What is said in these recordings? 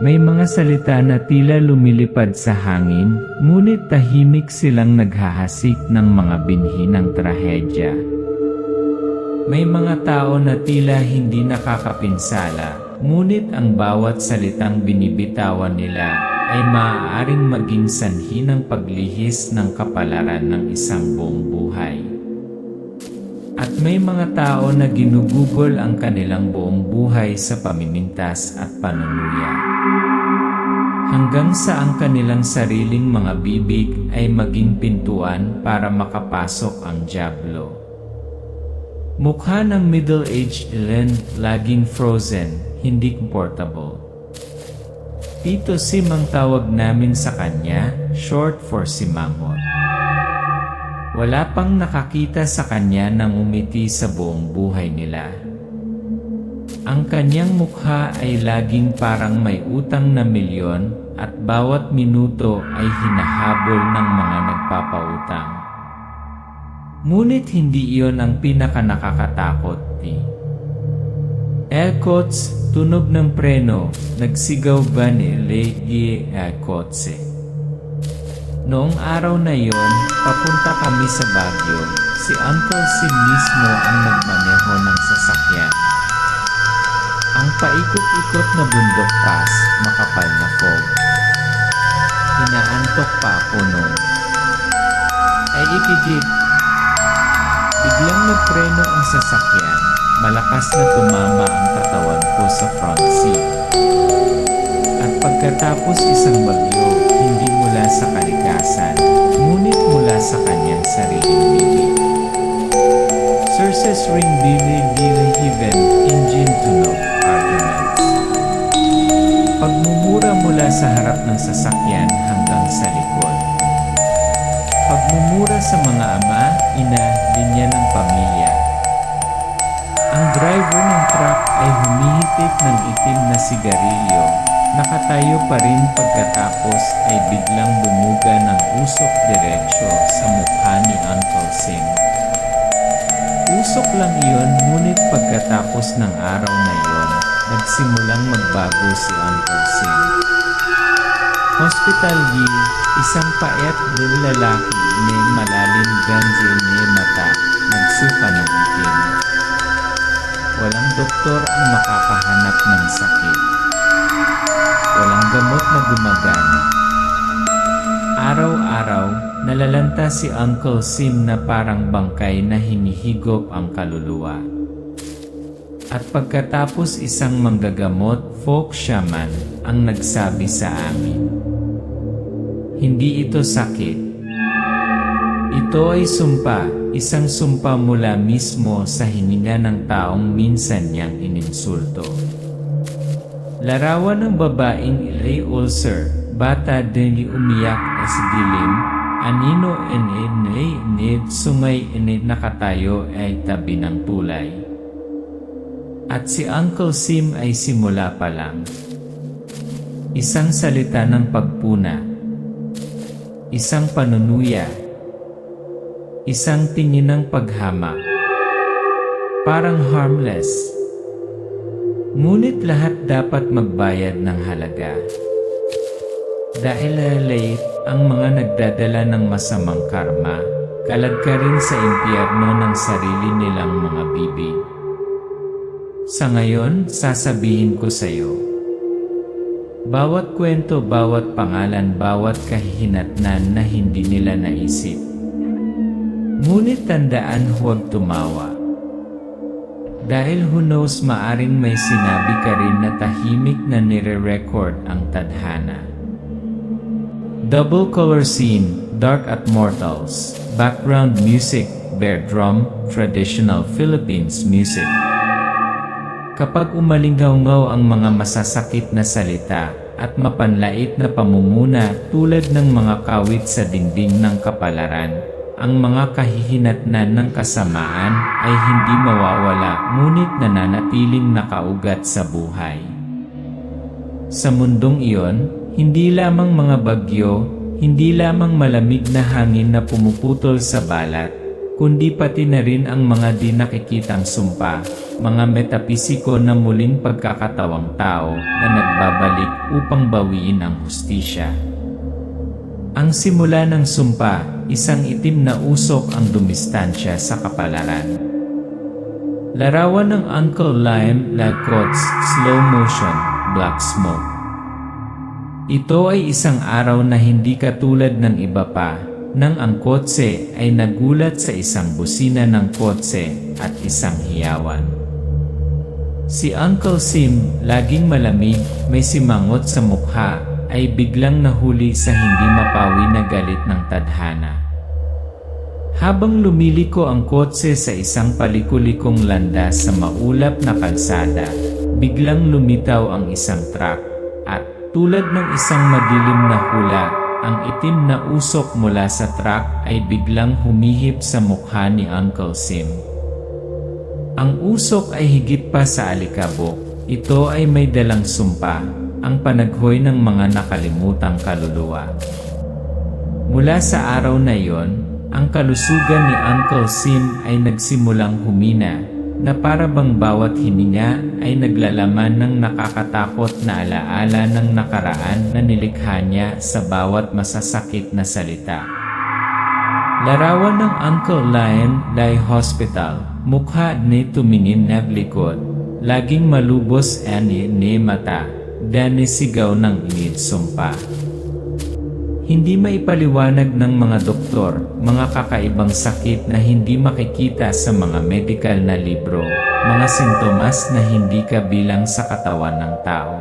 May mga salita na tila lumilipad sa hangin, ngunit tahimik silang naghahasik ng mga binhi ng trahedya. May mga tao na tila hindi nakakapinsala, ngunit ang bawat salitang binibitawan nila ay maaaring maging sanhi ng paglihis ng kapalaran ng isang buong buhay. At may mga tao na ginugugol ang kanilang buong buhay sa pamimintas at panunuya. Hanggang sa ang kanilang sariling mga bibig ay maging pintuan para makapasok ang dyablo. Mukha ng middle-aged Ellen, laging frozen, hindi comfortable. Tito Sim ang tawag namin sa kanya, short for Simangot. Wala pang nakakita sa kanya nang umiti sa buong buhay nila. Ang kanyang mukha ay laging parang may utang na milyon at bawat minuto ay hinahabol ng mga nagpapautang. Ngunit hindi iyon ang pinakanakakatakot ni Elkots, tunog ng preno, nagsigaw ba ni Lady Elkotse. Noong araw na yon, papunta kami sa Baguio, si Uncle Sim mismo ang nagmaneho ng sasakyan. Ang paikot-ikot na bundok pass, makapal na fog. Inaantok pa ako noon. Ay ikijib. Biglang nagpreno ang sasakyan, malakas na tumama ang katawan ko sa front seat. At pagkatapos isang bagyo, hindi mula sa kalikasan, ngunit mula sa kanyang sariling bibig. Sources ring bili heaven, engine tunog, arguments. Pagmumura mula sa harap ng sasakyan hanggang sa likod. Pagmumura sa mga ama, ina, linya ng pamilya. Ang driver ng truck ay humihitik ng itim na sigarilyo. Nakatayo pa rin pagkatapos ay biglang bumuga ng usok diretsyo sa mukha ni Uncle Sim. Usok lang iyon, ngunit pagkatapos ng araw na iyon, nagsimulang magbago si Uncle Sim. Hospital Hill, isang paet na lalaki na malalim ganjil ni mata, nagsuka ng itim. Walang doktor ang makakahanap ng sakit. Walang gamot na gumagana. Araw-araw, nalalanta si Uncle Sim na parang bangkay na hinihigop ang kaluluwa. At pagkatapos isang manggagamot, folk shaman, ang nagsabi sa amin. Hindi ito sakit. Ito ay sumpa, isang sumpa mula mismo sa hininga ng taong minsan niyang ininsulto. Larawan ng babaeng ilay ulcer, bata din umiyak as dilim, anino enid sumay enid nakatayo ay tabi ng tulay. At si Uncle Sim ay simula pa lang. Isang salita ng pagpuna, isang panunuya, isang tingin ng paghama, parang harmless. Ngunit lahat dapat magbayad ng halaga. Dahil late ang mga nagdadala ng masamang karma, kalag ka rin sa impyerno ng sarili nilang mga bibig. Sa ngayon, sasabihin ko sa iyo. Bawat kwento, bawat pangalan, bawat kahihinatnan na hindi nila naisip. Ngunit tandaan, huwag tumawa. Dahil who knows, maaring may sinabi ka rin na tahimik na nire-record ang tadhana. Double color scene, dark at mortals, background music, bear drum, traditional Philippines music. Kapag umalingaw-ngaw ang mga masasakit na salita at mapanlait na pamumuna tulad ng mga kawit sa dingding ng kapalaran, ang mga kahihinatnan ng kasamaan ay hindi mawawala ngunit nananatiling nakaugat sa buhay. Sa mundong iyon, hindi lamang mga bagyo, hindi lamang malamig na hangin na pumuputol sa balat, kundi pati na rin ang mga di nakikitang sumpa, mga metapisiko na muling pagkakatawang tao na nagbabalik upang bawiin ang hustisya. Ang simula ng sumpa, isang itim na usok ang dumistansya sa kapalaran. Larawan ng Uncle Lime Lacote's slow motion, black smoke. Ito ay isang araw na hindi katulad ng iba pa, nang ang kotse ay nagulat sa isang busina ng kotse at isang hiyawan. Si Uncle Sim, laging malamig, may simangot sa mukha, ay biglang nahuli sa hindi mapawi na galit ng tadhana. Habang lumiliko ang kotse sa isang palikulikong landas sa maulap na kalsada, biglang lumitaw ang isang truck, at tulad ng isang madilim na hula, ang itim na usok mula sa truck ay biglang humihip sa mukha ni Uncle Sim. Ang usok ay higit pa sa alikabok, ito ay may dalang sumpa, ang panaghoy ng mga nakalimutang kaluluwa. Mula sa araw na iyon, ang kalusugan ni Uncle Sim ay nagsimulang humina, na para bang bawat hininga ay naglalaman ng nakakatakot na alaala ng nakaraan na nilikha niya sa bawat masasakit na salita. Larawan ng Uncle Lion Lai Hospital, mukha ni tumingin na likod, laging malubos ani ni mata, dani sigaw ng init sumpa. Hindi maipaliwanag ng mga doktor, mga kakaibang sakit na hindi makikita sa mga medical na libro, mga sintomas na hindi kabilang sa katawan ng tao.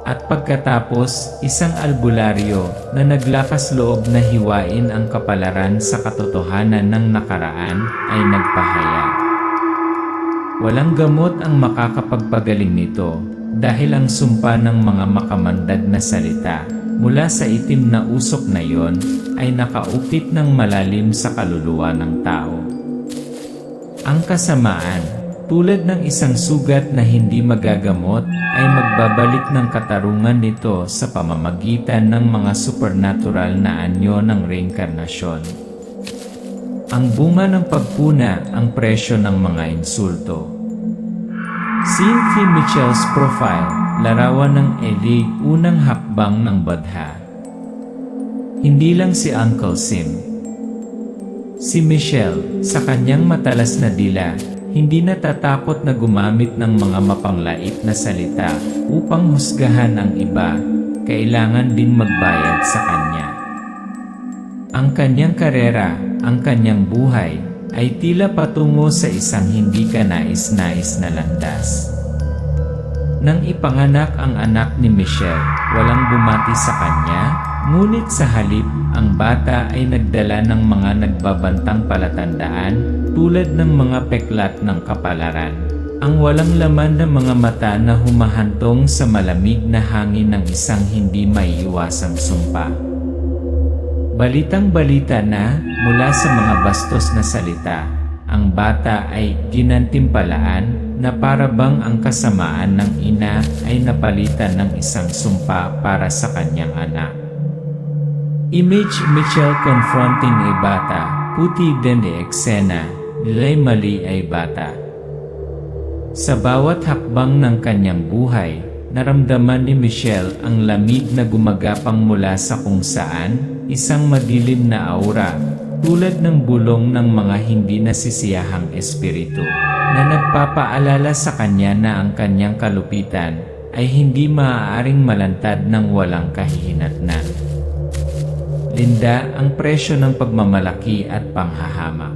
At pagkatapos, isang albularyo na naglakas loob na hiwain ang kapalaran sa katotohanan ng nakaraan ay nagpahayag. Walang gamot ang makakapagpagaling nito, dahil ang sumpa ng mga makamandag na salita mula sa itim na usok na iyon ay nakaukit ng malalim sa kaluluwa ng tao. Ang kasamaan, tulad ng isang sugat na hindi magagamot, ay magbabalik ng katarungan nito sa pamamagitan ng mga supernatural na anyo ng reinkarnasyon. Ang bunga ng pagpuna ang presyo ng mga insulto. Cynthia Michel's profile, larawan ng Eli, unang hakbang ng Badha. Hindi lang si Uncle Sim. Si Michelle, sa kanyang matalas na dila, hindi natatakot na gumamit ng mga mapanglait na salita upang husgahan ang iba, kailangan din magbayad sa kanya. Ang kanyang karera, ang kanyang buhay, ay tila patungo sa isang hindi kanais-nais na landas. Nang ipanganak ang anak ni Michelle, walang bumati sa kanya, ngunit sa halip, ang bata ay nagdala ng mga nagbabantang palatandaan, tulad ng mga peklat ng kapalaran. Ang walang laman na mga mata na humahantong sa malamig na hangin ng isang hindi maiiwasang sumpa. Balitang-balita na, mula sa mga bastos na salita, ang bata ay ginantimpalaan na para bang ang kasamaan ng ina ay napalitan ng isang sumpa para sa kanyang anak. Image Michelle confronting a bata, puti din de eksena, nilay mali ay bata. Sa bawat hakbang ng kanyang buhay, naramdaman ni Michelle ang lamig na gumagapang mula sa kung saan, isang madilim na aura, tulad ng bulong ng mga hindi nasisiyahang espiritu, na nagpapaalala sa kanya na ang kanyang kalupitan ay hindi maaaring malantad ng walang kahihinatnan. Linda, ang presyo ng pagmamalaki at panghahamak.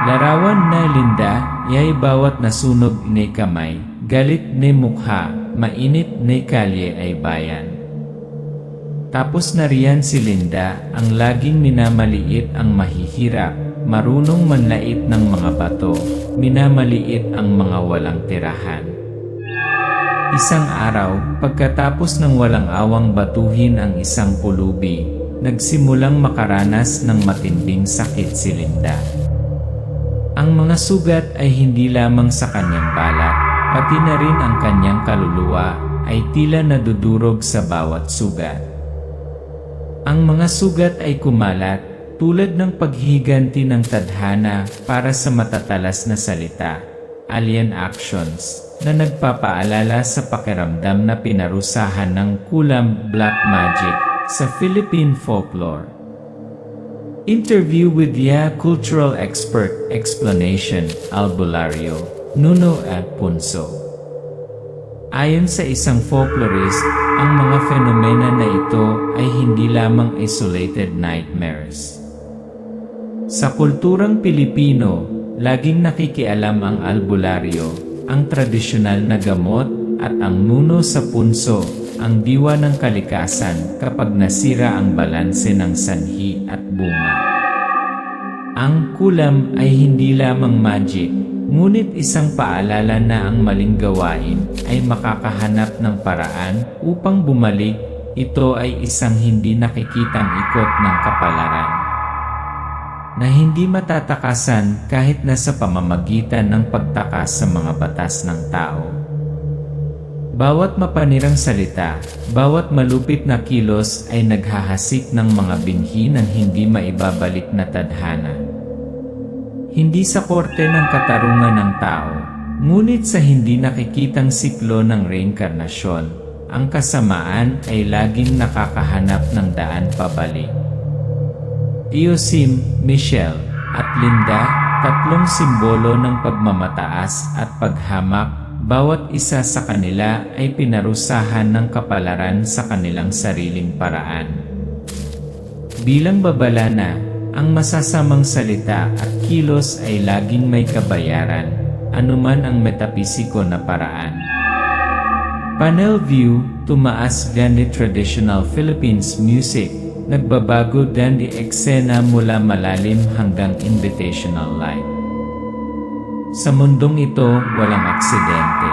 Larawan na Linda, yay bawat nasunog ni kamay, galit ni mukha, mainit ni kalye ay bayan. Tapos na riyan si Linda, ang laging minamaliit ang mahihirap, marunong manlait ng mga bato, minamaliit ang mga walang tirahan. Isang araw, pagkatapos ng walang awang batuhin ang isang pulubi, nagsimulang makaranas ng matinding sakit si Linda. Ang mga sugat ay hindi lamang sa kanyang balat, pati na rin ang kanyang kaluluwa ay tila nadudurog sa bawat sugat. Ang mga sugat ay kumalat, tulad ng paghiganti ng tadhana para sa matatalas na salita, alien actions, na nagpapaalala sa pakiramdam na pinarusahan ng kulam black magic sa Philippine folklore. Interview with cultural expert, explanation, Albulario, Nuno at Punso. Ayon sa isang folklorist, ang mga fenomena na ito ay hindi lamang isolated nightmares. Sa kulturang Pilipino, laging nakikialam ang albularyo, ang tradisyonal na gamot, at ang nuno sa punso, ang diwa ng kalikasan kapag nasira ang balanse ng sanhi at bunga. Ang kulam ay hindi lamang magic, ngunit isang paalala na ang maling gawain ay makakahanap ng paraan upang bumalik. Ito ay isang hindi nakikitang ikot ng kapalaran na hindi matatakasan kahit na sa pamamagitan ng pagtakas sa mga batas ng tao. Bawat mapanirang salita, bawat malupit na kilos ay naghahasik ng mga binhi ng hindi maibabalik na tadhana. Hindi sa korte ng katarungan ng tao, ngunit sa hindi nakikitang siklo ng reinkarnasyon, ang kasamaan ay laging nakakahanap ng daan pabalik. Teosim, Michelle, at Linda, tatlong simbolo ng pagmamataas at paghamak, bawat isa sa kanila ay pinarusahan ng kapalaran sa kanilang sariling paraan. Bilang babalana, ang masasamang salita at kilos ay laging may kabayaran, anuman ang metapisiko na paraan. Panel view, tumaas gani traditional Philippines music, nagbabago din di eksena mula malalim hanggang invitational light. Sa mundong ito, walang aksidente.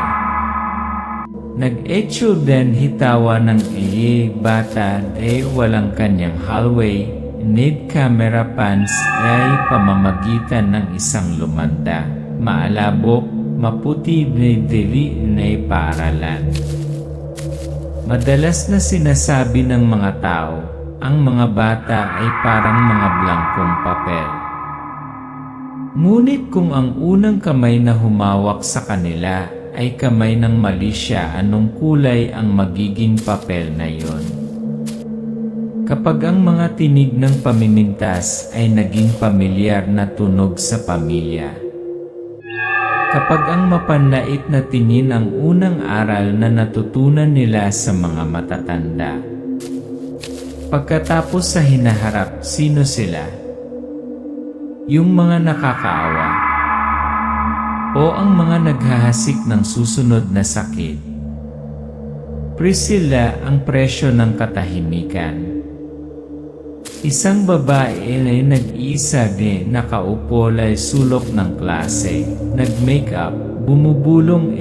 Nag-etyo din hitawa ng bata walang kanyang hallway, need camera pans ay pamamagitan ng isang lumanda, maalabok, maputi dili na paaralan. Madalas na sinasabi ng mga tao, ang mga bata ay parang mga blangkong papel. Ngunit kung ang unang kamay na humawak sa kanila ay kamay ng malisya, anong kulay ang magiging papel na yon? Kapag ang mga tinig ng pamimintas ay naging pamilyar na tunog sa pamilya. Kapag ang mapanlait na tingin ang unang aral na natutunan nila sa mga matatanda. Pagkatapos sa hinaharap, sino sila? Yung mga nakakaawa? O ang mga naghahasik ng susunod na sakit? Priscilla, ang presyo ng katahimikan. Isang babae ay nag-iisa din nakaupo lay sulok ng klase, nag-makeup, bumubulong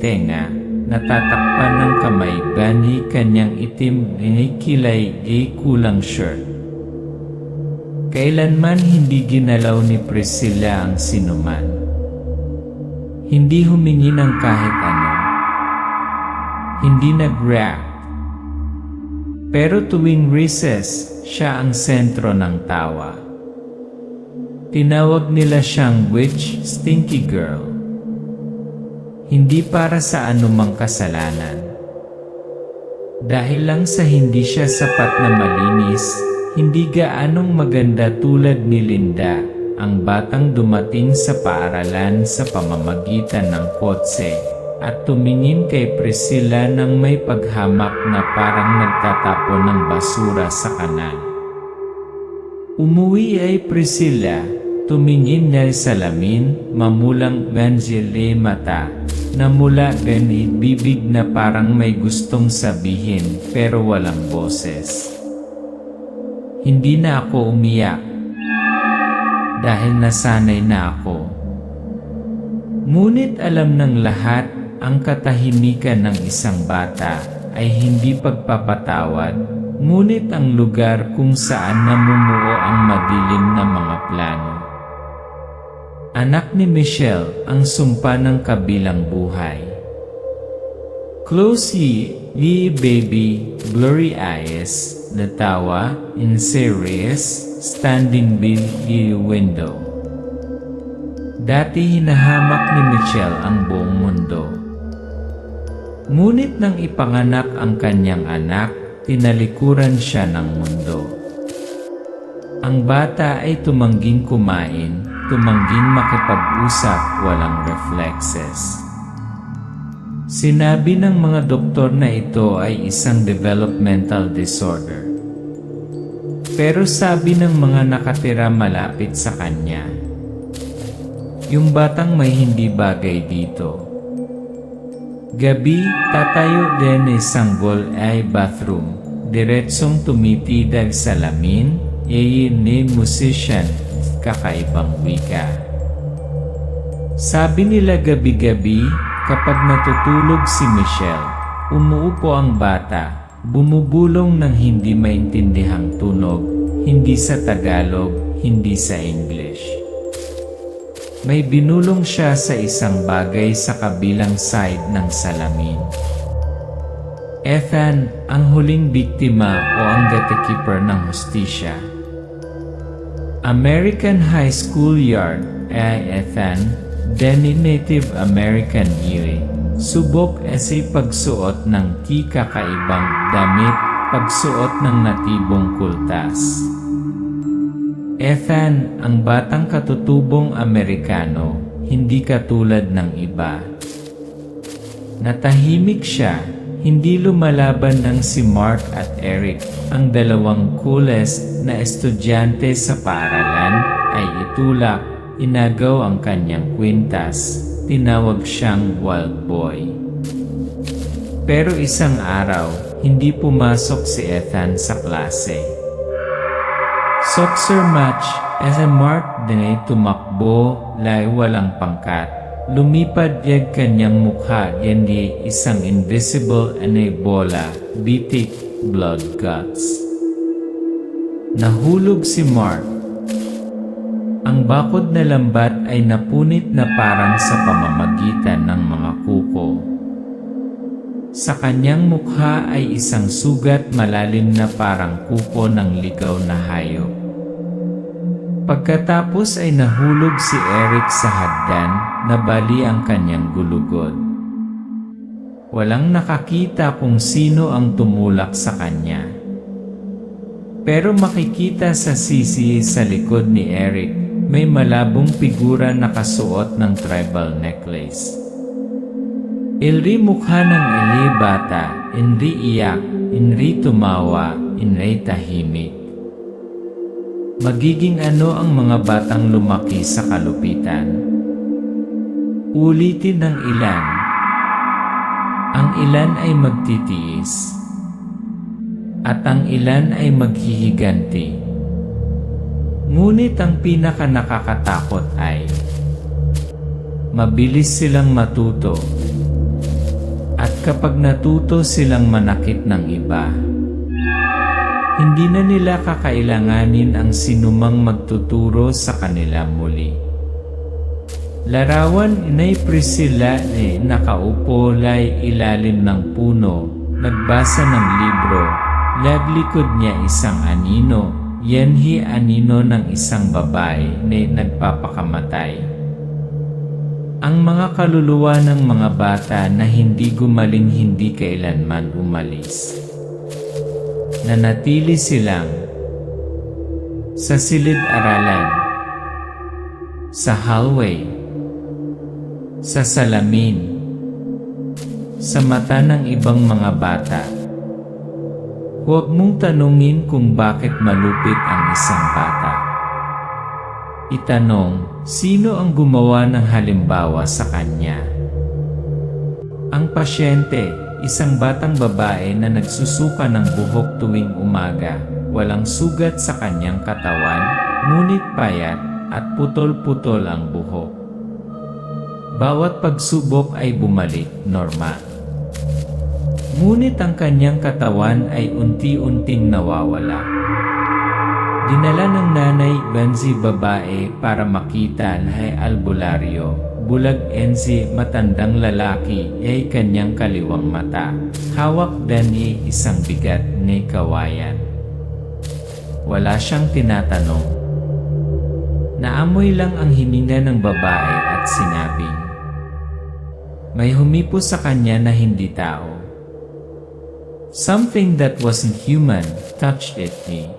tenga, natatakpan ng kamay bani kanyang itim kilay kulang shirt. Kailanman hindi ginalaw ni Priscilla ang sinuman. Hindi humingi ng kahit ano. Hindi nag-react. Pero tuwing recess, siya ang sentro ng tawa. Tinawag nila siyang witch, stinky girl. Hindi para sa anumang kasalanan. Dahil lang sa hindi siya sapat na malinis, hindi gaanong maganda tulad ni Linda, ang batang dumating sa paaralan sa pamamagitan ng kotse, at tumingin kay Priscilla nang may paghamak na parang nagtatapon ng basura sa kanal. Umuwi ay Priscilla, tumingin na sa salamin, mamulang ganjele mata, na mula ganit bibig na parang may gustong sabihin pero walang boses. Hindi na ako umiyak, dahil nasanay na ako. Ngunit alam ng lahat, ang katahimikan ng isang bata ay hindi pagpapatawad, ngunit ang lugar kung saan namumuo ang madilim na mga plano. Anak ni Michelle, ang sumpa ng kabilang buhay. Close ye baby, blurry eyes, natawa, in serious, standing by the window. Dati hinahamak ni Michelle ang buong mundo. Ngunit nang ipanganak ang kanyang anak, tinalikuran siya ng mundo. Ang bata ay tumangging kumain, tumangging makipag-usap, walang reflexes. Sinabi ng mga doktor na ito ay isang developmental disorder. Pero sabi ng mga nakatira malapit sa kanya, yung batang may hindi bagay dito. Gabi, tatayo din sanggol ay bathroom, diretsong tumitidal sa lamin, ni musician, kakaibang wika. Sabi nila gabi-gabi, kapag natutulog si Michelle, umuupo ang bata, bumubulong ng hindi maintindihang tunog, hindi sa Tagalog, hindi sa English. May binulong siya sa isang bagay sa kabilang side ng salamin. Ethan, ang huling biktima o ang gatekeeper ng hustisya. American High School Yard ay Ethan, Denny Native American Yuri. Subok ay pagsuot ng kakaibang damit, pagsuot ng natibong kultas. Ethan, ang batang katutubong Amerikano, hindi katulad ng iba. Natahimik siya, hindi lumalaban ng si Mark at Eric, ang dalawang coolest na estudyante sa paaralan, ay itulak, inagaw ang kanyang kwintas, tinawag siyang wild boy. Pero isang araw, hindi pumasok si Ethan sa klase. Soccer match, as a Mark din ay tumakbo, lay walang pangkat. Lumipad yag kanyang mukha di isang invisible na bola, bitik, blood guts. Nahulog si Mark. Ang bakod na lambat ay napunit na parang sa pamamagitan ng mga kuko. Sa kanyang mukha ay isang sugat malalim na parang kuko ng ligaw na hayop. Pagkatapos ay nahulog si Eric sa hagdan, nabali ang kanyang gulugod. Walang nakakita kung sino ang tumulak sa kanya. Pero makikita sa sisi sa likod ni Eric, may malabong figura nakasuot ng tribal necklace. Ilri mukha ng ili bata, inri iyak, inri tumawa, inri tahimik. Magiging ano ang mga batang lumaki sa kalupitan? Ulitin ng ilan. Ang ilan ay magtitiis. At ang ilan ay maghihiganti. Ngunit ang pinaka nakakatakot ay mabilis silang matuto. At kapag natuto silang manakit ng iba, hindi na nila kakailanganin ang sinumang magtuturo sa kanila muli. Larawan inay Priscilla nakaupo lay ilalim ng puno, nagbasa ng libro, laglikod niya isang anino, yanhi anino ng isang babae na nagpapakamatay. Ang mga kaluluwa ng mga bata na hindi gumaling hindi kailanman umalis. Nanatili silang sa silid-aralan, sa hallway, sa salamin, sa mata ng ibang mga bata. Huwag mong tanungin kung bakit malupit ang isang bata. Itanong, sino ang gumawa ng halimbawa sa kanya? Ang pasyente, isang batang babae na nagsusuka ng buhok tuwing umaga, walang sugat sa kanyang katawan, ngunit payat at putol-putol ang buhok. Bawat pagsubok ay bumalik normal. Ngunit ang kanyang katawan ay unti-unting nawawala. Dinala ng nanay Benzi babae para makita lahay albularyo, bulag enzi matandang lalaki ay kanyang kaliwang mata, hawak din isang bigat ni kawayan. wala siyang tinatanong. Naamoy lang ang hininga ng babae at sinabing, may humipo sa kanya na hindi tao. Something that wasn't human touched at me.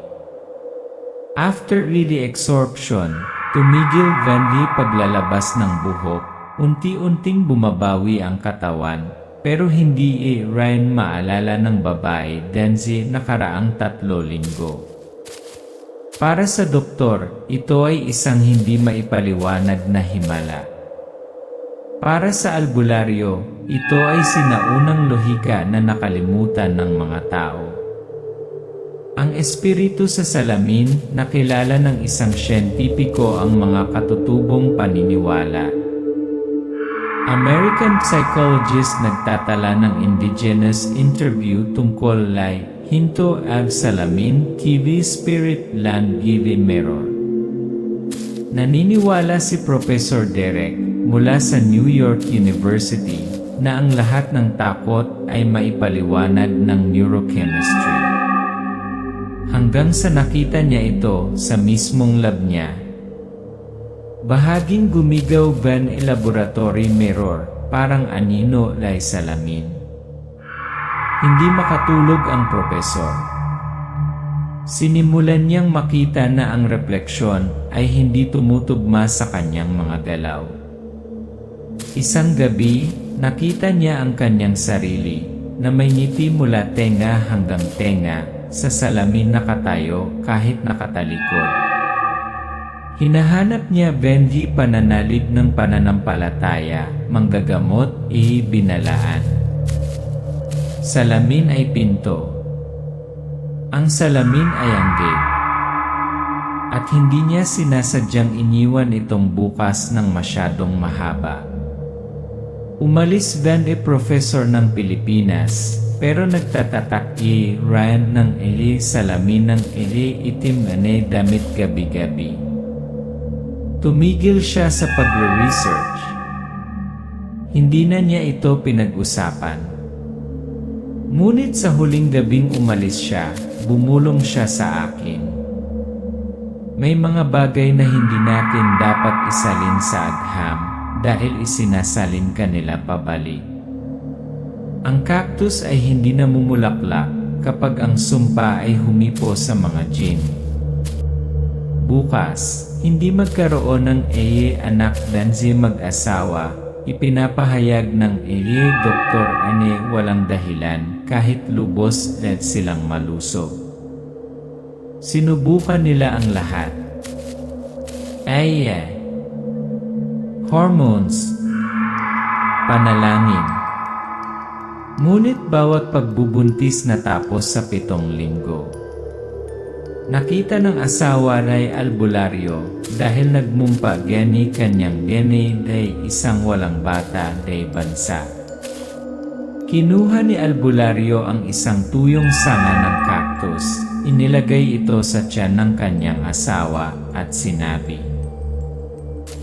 After really absorption, tumigil Vandy paglalabas ng buhok, unti-unting bumabawi ang katawan, pero hindi Ryan maalala ng babae Denzi nakaraang 3 linggo. Para sa doktor, ito ay isang hindi maipaliwanag na himala. Para sa albularyo, ito ay sinaunang lohika na nakalimutan ng mga tao. Ang espiritu sa salamin, nakilala ng isang siyentipiko ang mga katutubong paniniwala. American psychologist nagtatala ng indigenous interview tungkol lay hinto ag salamin TV spirit land give mirror. Naniniwala si Professor Derek mula sa New York University na ang lahat ng takot ay maipaliwanag ng neurochemistry. Hanggang sa nakita niya ito sa mismong lab niya. Bahaging gumigaw van laboratory mirror, parang anino lay salamin. Hindi makatulog ang profesor. Sinimulan niyang makita na ang refleksyon ay hindi tumutugma sa kanyang mga galaw. Isang gabi, nakita niya ang kanyang sarili na may ngiti mula tenga hanggang tenga sa salamin nakatayo kahit nakatalikod. Hinahanap niya Benji pananalig ng pananampalataya, manggagamot, binalaan. Salamin ay pinto. Ang salamin ay ang gate. At hindi niya sinasadyang iniwan itong bukas ng masyadong mahaba. Umalis Benji professor ng Pilipinas, pero nagtatatak Ryan ng salamin ng itim damit gabi-gabi. Tumigil siya sa pagre-research. Hindi na niya ito pinag-usapan. Ngunit sa huling gabing umalis siya, bumulong siya sa akin. May mga bagay na hindi natin dapat isalin sa agham dahil isinasalin ka nila pabalik. Ang cactus ay hindi namumulaklak kapag ang sumpa ay humipo sa mga gin. Bukas, hindi magkaroon ng anak Danzi mag-asawa, ipinapahayag ng Dr. Ane walang dahilan kahit lubos at silang malusog. Sinubukan nila ang lahat. Hormones, panalangin. Ngunit bawat pagbubuntis natapos sa 7 linggo. Nakita ng asawa ay albularyo dahil nagmumpa geni kanyang geni day isang walang bata day bansa. Kinuha ni albularyo ang isang tuyong sanga ng cactus, inilagay ito sa tiyan ng kanyang asawa at sinabi,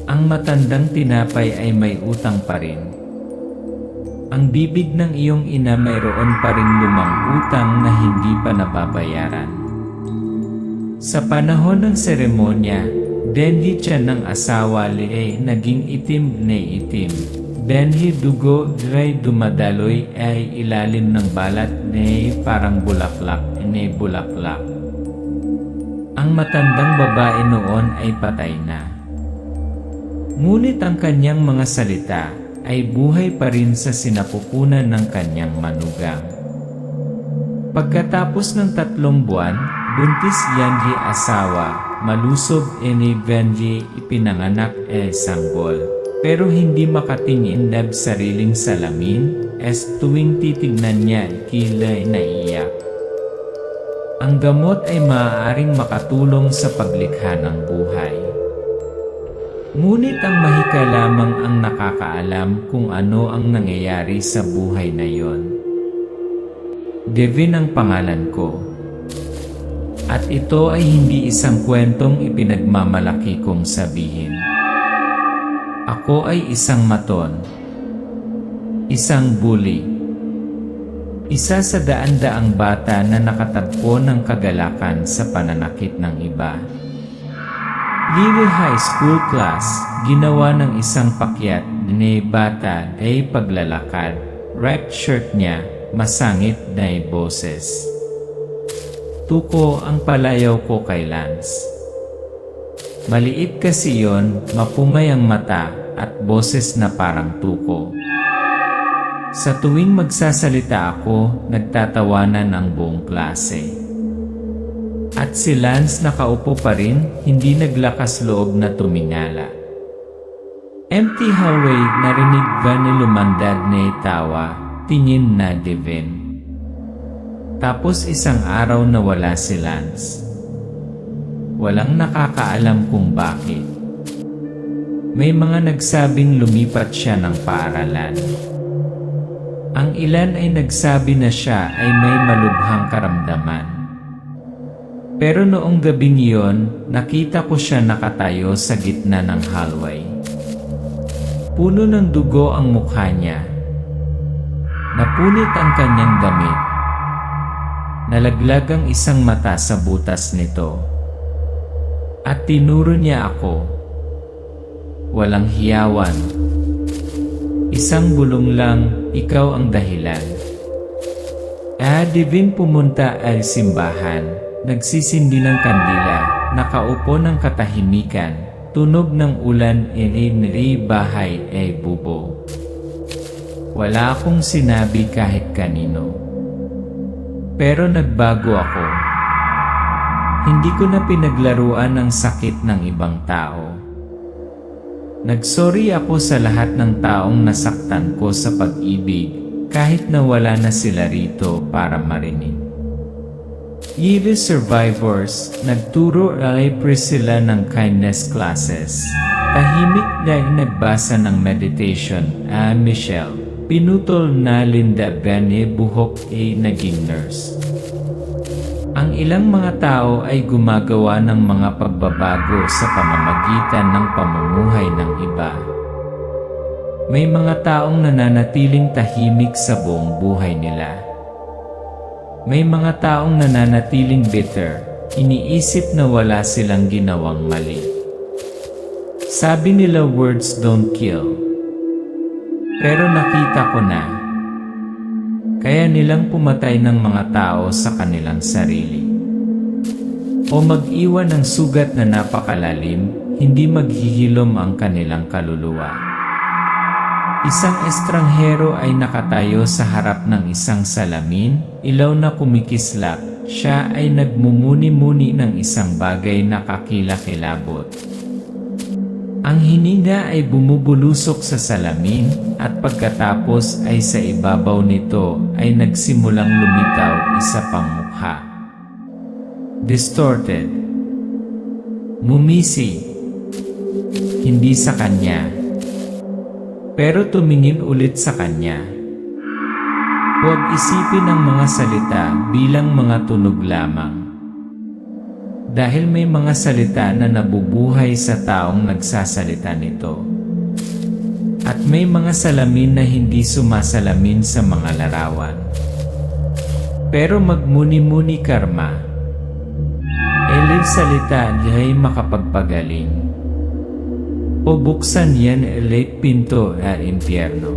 ang matandang tinapay ay may utang pa rin. Ang bibig ng iyong ina mayroon pa ring lumang utang na hindi pa nababayaran. Sa panahon ng seremonya, Benhi tiyan ng asawa ay naging itim na itim. Benhi dugo dry dumadaloy ay ilalim ng balat na parang bulaklak bulaklak. Ang matandang babae noon ay patay na. Ngunit ang kanyang mga salita ay buhay pa rin sa sinapupunan ng kanyang manugang. Pagkatapos ng 3 buwan, buntis Yanji asawa, malusog Benji ipinanganak sanggol, pero hindi makatingin dab sariling salamin, tuwing titignan niya kilay naiyak. Ang gamot ay maaaring makatulong sa paglikha ng buhay. Ngunit ang mahika lamang ang nakakaalam kung ano ang nangyayari sa buhay na yon. Devin ang pangalan ko. At ito ay hindi isang kwentong ipinagmamalaki kong sabihin. Ako ay isang maton. Isang bully. Isa sa daan-daang bata na nakatagpo ng kagalakan sa pananakit ng iba. Lily High School class, ginawa ng isang pakyat ni bata ay paglalakad. Wrapped shirt niya, masangit na boses. Tuko ang palayaw ko kay Lance. Maliit kasi yon, mapumay ang mata at boses na parang tuko. Sa tuwing magsasalita ako, nagtatawanan ang buong klase. At si Lance nakaupo pa rin, hindi naglakas loob na tumingala. Empty hallway, narinig ba ni lumandad na tawa, tingin na Devin. Tapos isang araw na wala si Lance. Walang nakakaalam kung bakit. May mga nagsabing lumipat siya ng paaralan. Ang ilan ay nagsabi na siya ay may malubhang karamdaman. Pero noong gabing iyon, nakita ko siya nakatayo sa gitna ng hallway. Puno ng dugo ang mukha niya. Napunit ang kanyang damit. Nalaglag ang isang mata sa butas nito. At tinuro niya ako. Walang hiyawan. Isang bulong lang, ikaw ang dahilan. Devin pumunta ay simbahan. Nagsisindi ng kandila, nakaupo ng katahimikan, tunog ng ulan iniri bahay ay bubo. Wala akong sinabi kahit kanino. Pero nagbago ako. Hindi ko na pinaglaruan ang sakit ng ibang tao. Nagsorry ako sa lahat ng taong nasaktan ko sa pag-ibig, kahit na wala na sila rito para marinig. Yearly survivors, nagturo ay Priscilla ng kindness classes. Tahimik na nagbasa ng meditation, Michelle. Pinutol na Linda Bene buhok ay naging nurse. Ang ilang mga tao ay gumagawa ng mga pagbabago sa pamamagitan ng pamumuhay ng iba. May mga taong nananatiling tahimik sa buong buhay nila. May mga taong nananatiling bitter, iniisip na wala silang ginawang mali. Sabi nila words don't kill. Pero nakita ko na. Kaya nilang pumatay ng mga tao sa kanilang sarili. O mag-iwan ng sugat na napakalalim, hindi maghihilom ang kanilang kaluluwa. Isang estranghero ay nakatayo sa harap ng isang salamin, ilaw na kumikislap. Siya ay nagmumuni-muni ng isang bagay na kakilakilabot. Ang hininga ay bumubulusok sa salamin, at pagkatapos ay sa ibabaw nito ay nagsimulang lumitaw isa pang mukha. Distorted. Mumisi. Hindi sa kanya. Pero tumingin ulit sa kanya. Huwag isipin ang mga salita bilang mga tunog lamang. Dahil may mga salita na nabubuhay sa taong nagsasalita nito. At may mga salamin na hindi sumasalamin sa mga larawan. Pero magmuni-muni karma. Elil salita ay makapagpagaling. O buksan yan late pinto at impyerno.